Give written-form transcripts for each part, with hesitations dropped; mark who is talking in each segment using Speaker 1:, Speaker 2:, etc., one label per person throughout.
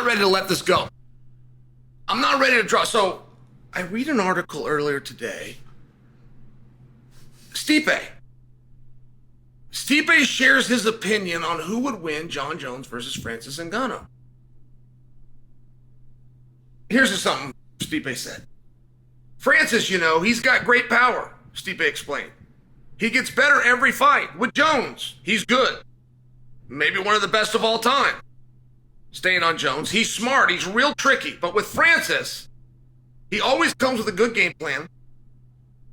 Speaker 1: not ready to let this go. I'm not ready to draw. So I read an article earlier today. Stipe shares his opinion on who would win Jon Jones versus Francis Ngannou. Here's something Stipe said. Francis, he's got great power, Stipe explained. He gets better every fight. With Jones, he's good. Maybe one of the best of all time. Staying on Jones, he's smart, he's real tricky. But with Francis, he always comes with a good game plan.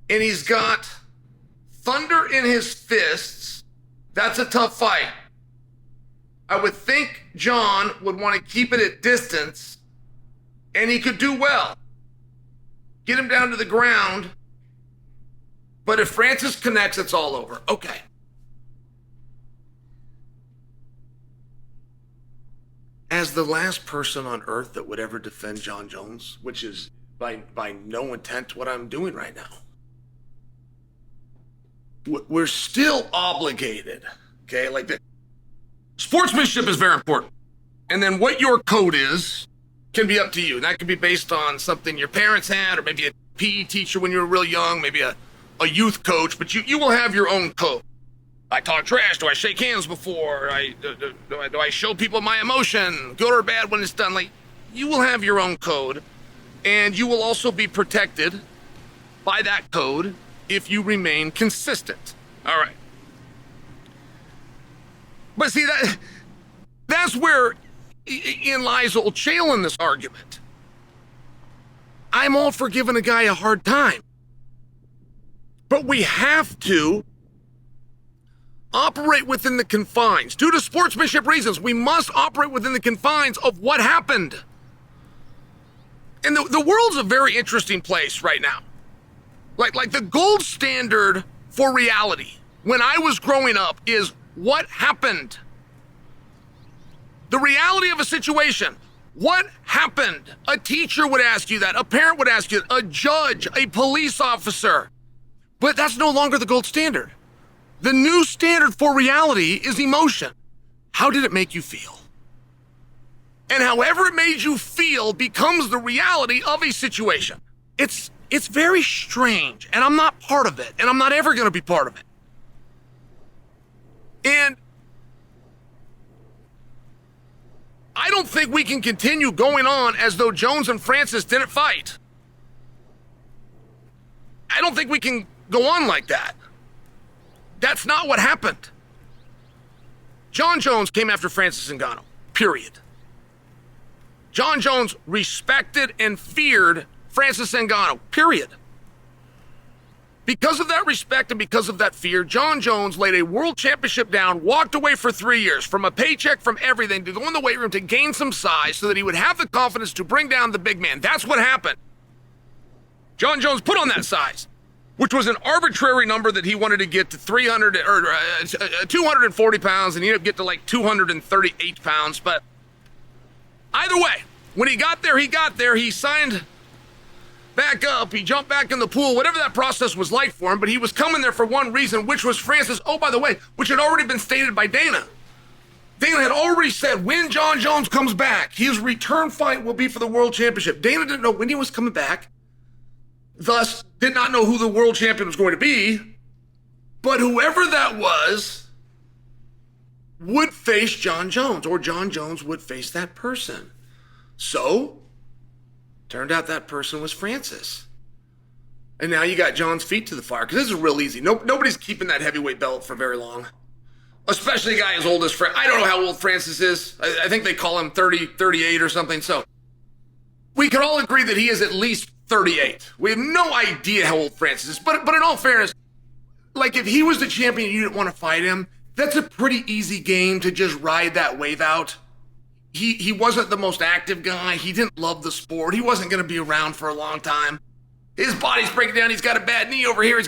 Speaker 1: And he's got thunder in his fists. That's a tough fight. I would think Jon would want to keep it at distance, and he could do well. Get him down to the ground. But if Francis connects, it's all over. Okay. As the last person on earth that would ever defend Jon Jones, which is by no intent what I'm doing right now, we're still obligated, okay? Like, the sportsmanship is very important. And then what your code is can be up to you. And that can be based on something your parents had, or maybe a PE teacher when you were real young, maybe a youth coach, but you will have your own code. I talk trash. Do I shake hands before? Do I show people my emotion, good or bad, when it's done? Like, you will have your own code, and you will also be protected by that code if you remain consistent. All right. But see, that's where in lies old Chael in this argument. I'm all for giving a guy a hard time. But we have to operate within the confines. Due to sportsmanship reasons, we must operate within the confines of what happened. And the world's a very interesting place right now. Like the gold standard for reality when I was growing up is what happened. The reality of a situation. What happened? A teacher would ask you that. A parent would ask you that. A judge, a police officer. But that's no longer the gold standard. The new standard for reality is emotion. How did it make you feel? And however it made you feel becomes the reality of a situation. It's very strange, and I'm not part of it, and I'm not ever going to be part of it. And I don't think we can continue going on as though Jones and Francis didn't fight. I don't think we can go on like that. That's not what happened. Jon Jones came after Francis Ngannou, period. Jon Jones respected and feared Francis Ngannou, period. Because of that respect and because of that fear, Jon Jones laid a world championship down, walked away for 3 years, from a paycheck, from everything, to go in the weight room to gain some size so that he would have the confidence to bring down the big man. That's what happened. Jon Jones put on that size, which was an arbitrary number that he wanted to get to 240 pounds, and he ended up getting to like 238 pounds. But either way, when he got there, he signed back up, he jumped back in the pool, whatever that process was like for him, but he was coming there for one reason, which was Francis, oh, by the way, which had already been stated by Dana. Dana had already said when Jon Jones comes back, his return fight will be for the world championship. Dana didn't know when he was coming back, thus did not know who the world champion was going to be, but whoever that was would face Jon Jones, or Jon Jones would face that person. So, turned out that person was Francis. And now you got Jon's feet to the fire, because this is real easy. Nobody's keeping that heavyweight belt for very long, especially a guy as old as Francis. I don't know how old Francis is. I think they call him 30, 38 or something. So we can all agree that he is at least 38. We have no idea how old Francis is. But in all fairness, like, if he was the champion and you didn't want to fight him, that's a pretty easy game to just ride that wave out. He wasn't the most active guy. He didn't love the sport. He wasn't going to be around for a long time. His body's breaking down. He's got a bad knee over here.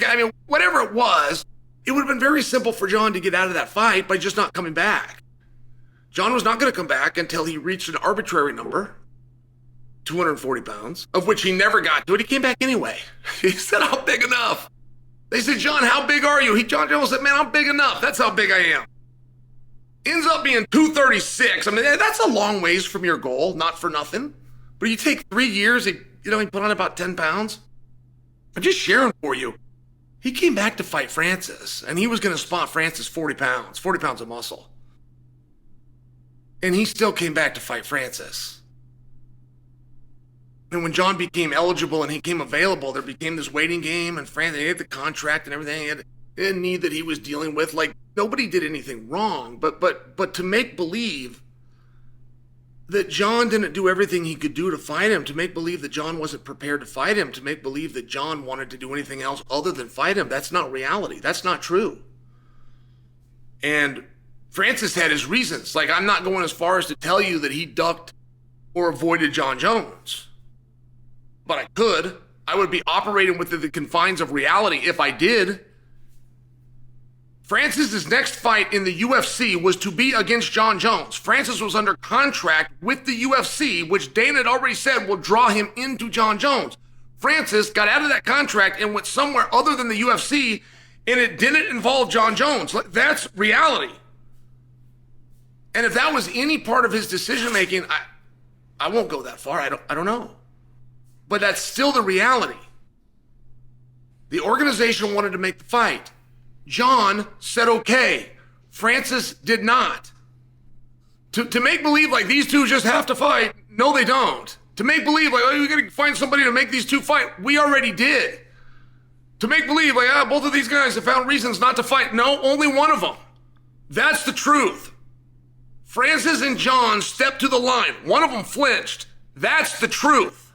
Speaker 1: Whatever it was, it would have been very simple for Jon to get out of that fight by just not coming back. Jon was not going to come back until he reached an arbitrary number, 240 pounds, of which he never got to it. He came back anyway. He said, I'm big enough. They said, Jon, how big are you? Jon Jones said, man, I'm big enough. That's how big I am. Ends up being 236. I mean, that's a long ways from your goal, not for nothing. But you take 3 years, he put on about 10 pounds. I'm just sharing for you. He came back to fight Francis, and he was going to spot Francis 40 pounds of muscle. And he still came back to fight Francis. And when Jon became eligible and he came available, there became this waiting game, and they had the contract and everything. He had a need that he was dealing with. Like, nobody did anything wrong, but to make believe that Jon didn't do everything he could do to fight him, to make believe that Jon wasn't prepared to fight him, to make believe that Jon wanted to do anything else other than fight him, that's not reality. That's not true. And Francis had his reasons. Like, I'm not going as far as to tell you that he ducked or avoided Jon Jones. But I could. I would be operating within the confines of reality if I did. Francis's next fight in the UFC was to be against Jon Jones. Francis was under contract with the UFC, which Dana had already said will draw him into Jon Jones. Francis got out of that contract and went somewhere other than the UFC, and it didn't involve Jon Jones. That's reality. And if that was any part of his decision-making, I won't go that far. I don't know. But that's still the reality. The organization wanted to make the fight. Jon said okay. Francis did not. To make believe like these two just have to fight, no they don't. To make believe like, oh, we gotta find somebody to make these two fight, we already did. To make believe like, both of these guys have found reasons not to fight, no, only one of them. That's the truth. Francis and Jon stepped to the line. One of them flinched. That's the truth.